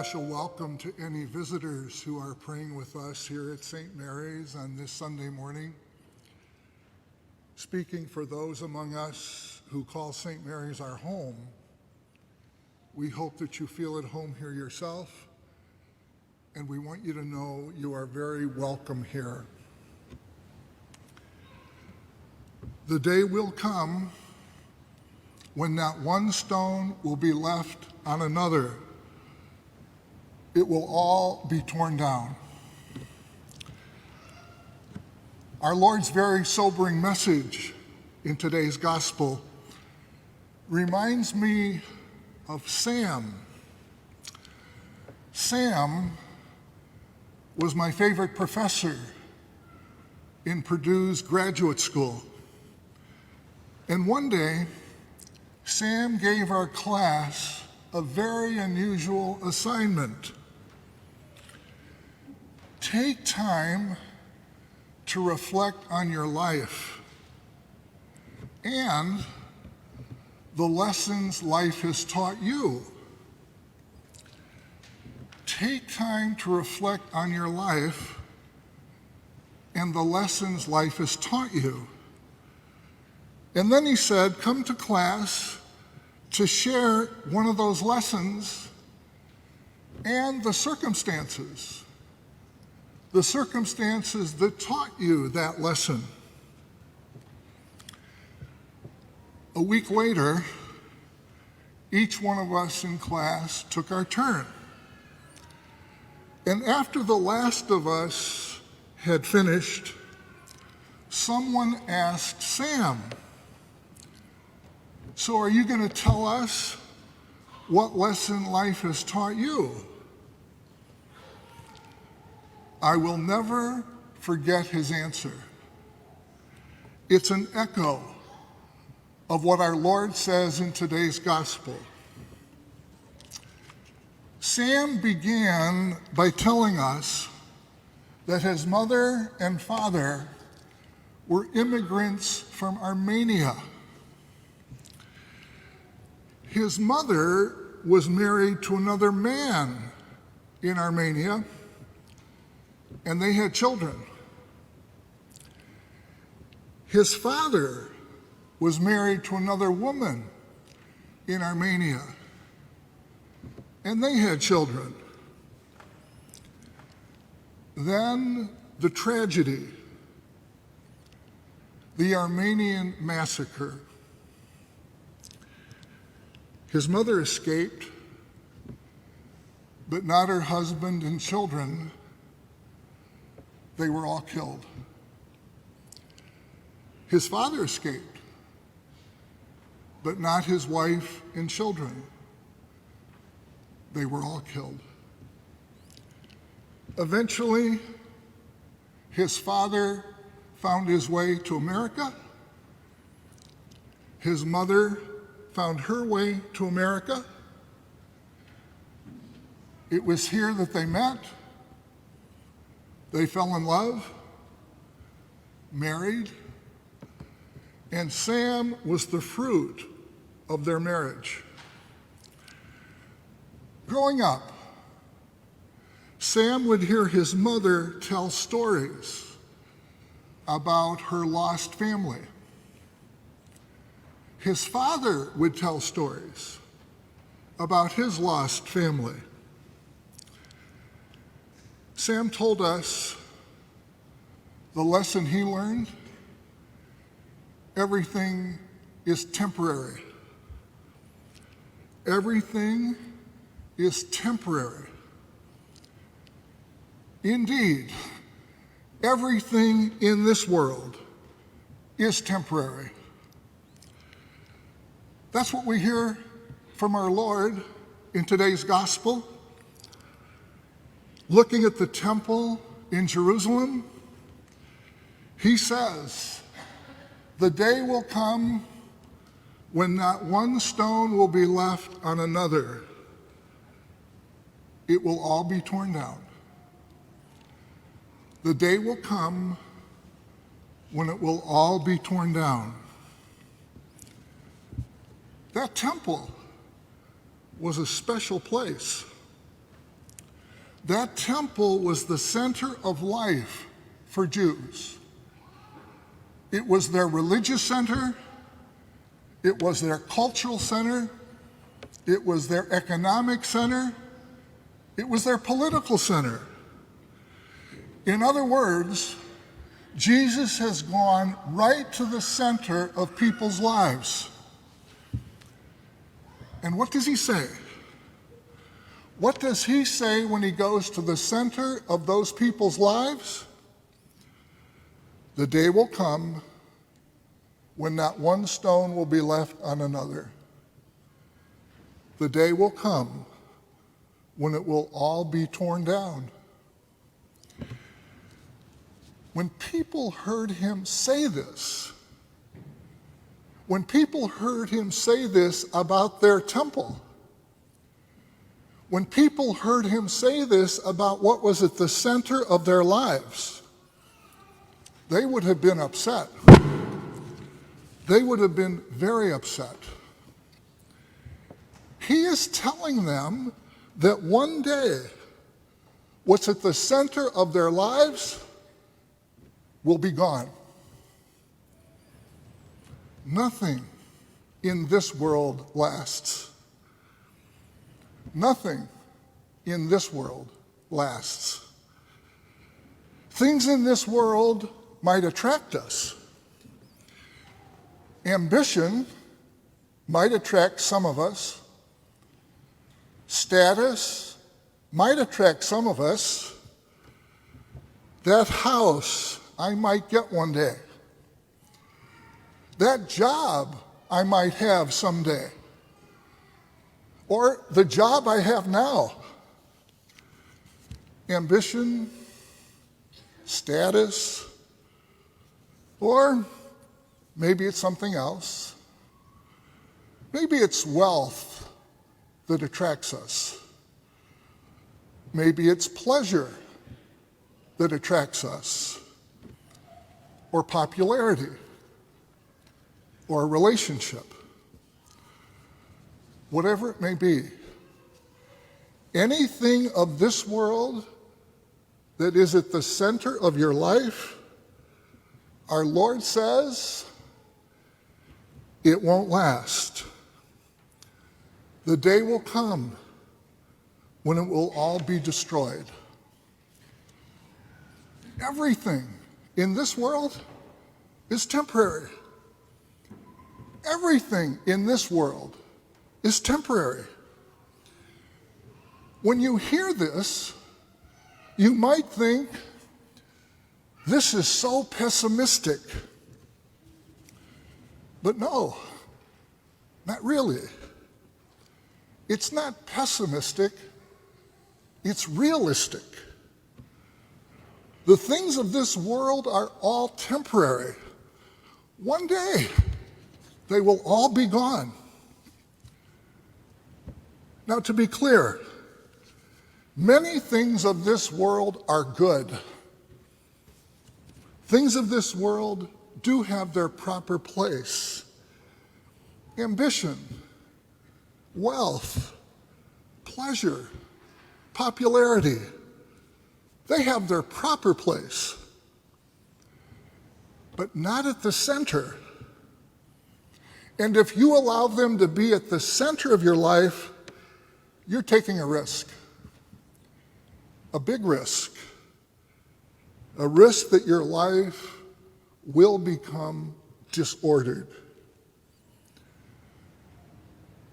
special welcome to any visitors who are praying with us here at St. Mary's on this Sunday morning. Speaking for those among us who call St. Mary's our home, we hope that you feel at home here yourself, and we want you to know you are very welcome here. The day will come when not one stone will be left on another. It will all be torn down. Our Lord's very sobering message in today's gospel reminds me of Sam. Sam was my favorite professor in Purdue's graduate school. And one day, Sam gave our class a very unusual assignment. Take time to reflect on your life and the lessons life has taught you. Take time to reflect on your life and the lessons life has taught you. And then he said, come to class to share one of those lessons and the circumstances that taught you that lesson. A week later, each one of us in class took our turn. And after the last of us had finished, someone asked Sam, so are you going to tell us what lesson life has taught you? I will never forget his answer. It's an echo of what our Lord says in today's gospel. Sam began by telling us that his mother and father were immigrants from Armenia. His mother was married to another man in Armenia, and they had children. His father was married to another woman in Armenia, and they had children. Then the tragedy, the Armenian massacre. His mother escaped, but not her husband and children. They were all killed. His father escaped, but not his wife and children. They were all killed. Eventually, his father found his way to America. His mother found her way to America. It was here that they met. They fell in love, married, and Sam was the fruit of their marriage. Growing up, Sam would hear his mother tell stories about her lost family. His father would tell stories about his lost family. Sam told us the lesson he learned: everything is temporary. Everything is temporary. Indeed, everything in this world is temporary. That's what we hear from our Lord in today's gospel. Looking at the temple in Jerusalem, he says, the day will come when not one stone will be left on another. It will all be torn down. The day will come when it will all be torn down. That temple was a special place. That temple was the center of life for Jews. It was their religious center. It was their cultural center. It was their economic center. It was their political center. In other words, Jesus has gone right to the center of people's lives. And what does he say? What does he say when he goes to the center of those people's lives? The day will come when not one stone will be left on another. The day will come when it will all be torn down. When people heard him say this, about their temple, when people heard him say this about what was at the center of their lives, they would have been upset. They would have been very upset. He is telling them that one day, what's at the center of their lives will be gone. Nothing in this world lasts. Nothing in this world lasts. Things in this world might attract us. Ambition might attract some of us. Status might attract some of us. That house I might get one day. That job I might have someday. Or the job I have now. Ambition, status, or maybe it's something else. Maybe it's wealth that attracts us. Maybe it's pleasure that attracts us, or popularity, or a relationship. Whatever it may be, anything of this world that is at the center of your life, our Lord says, it won't last. The day will come when it will all be destroyed. Everything in this world is temporary. Everything in this world is temporary. When you hear this, you might think, this is so pessimistic. But no, not really. It's not pessimistic, it's realistic. The things of this world are all temporary. One day, they will all be gone. Now, to be clear, many things of this world are good. Things of this world do have their proper place. Ambition, wealth, pleasure, popularity, they have their proper place, but not at the center. And if you allow them to be at the center of your life, you're taking a risk, a big risk, a risk that your life will become disordered.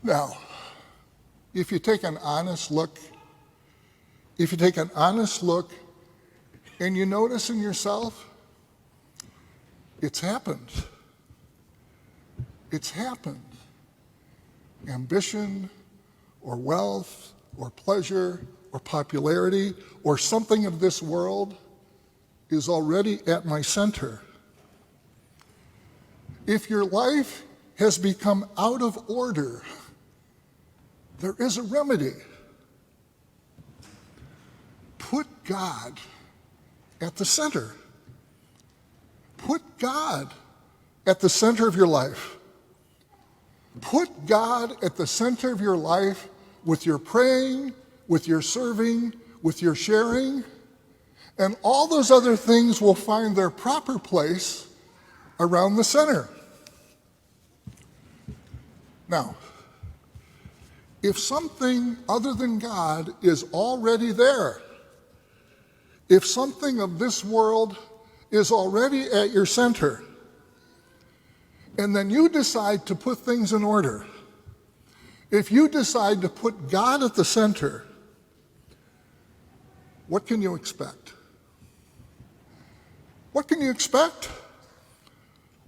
Now, if you take an honest look and you notice in yourself, it's happened. It's happened. Ambition, or wealth, or pleasure, or popularity, or something of this world is already at my center. If your life has become out of order, there is a remedy. Put God at the center. Put God at the center of your life. Put God at the center of your life with your praying, with your serving, with your sharing, and all those other things will find their proper place around the center. Now, if something other than God is already there, if something of this world is already at your center, and then you decide to put things in order, if you decide to put God at the center, what can you expect? What can you expect?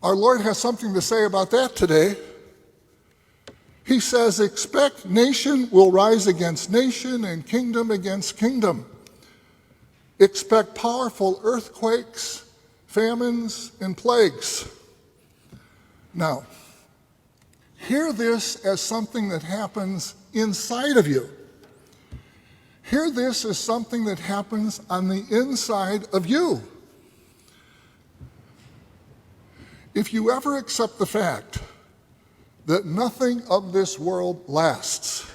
Our Lord has something to say about that today. He says, expect nation will rise against nation and kingdom against kingdom. Expect powerful earthquakes, famines, and plagues. Now, hear this as something that happens inside of you. Hear this as something that happens on the inside of you. If you ever accept the fact that nothing of this world lasts,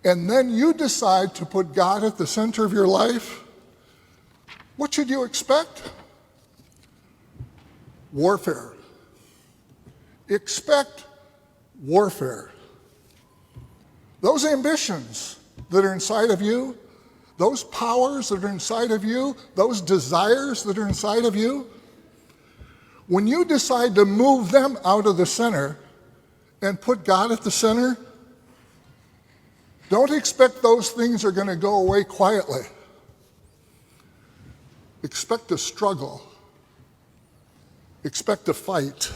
and then you decide to put God at the center of your life, what should you expect? Warfare. Expect warfare. Those ambitions that are inside of you, those powers that are inside of you, those desires that are inside of you, when you decide to move them out of the center and put God at the center, don't expect those things are going to go away quietly. Expect a struggle. Expect a fight.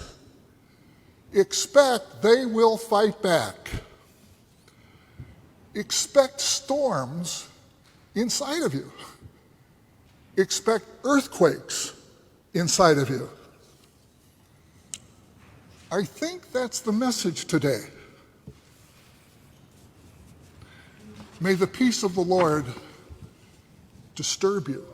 Expect they will fight back. Expect storms inside of you. Expect earthquakes inside of you. I think that's the message today. May the peace of the Lord disturb you.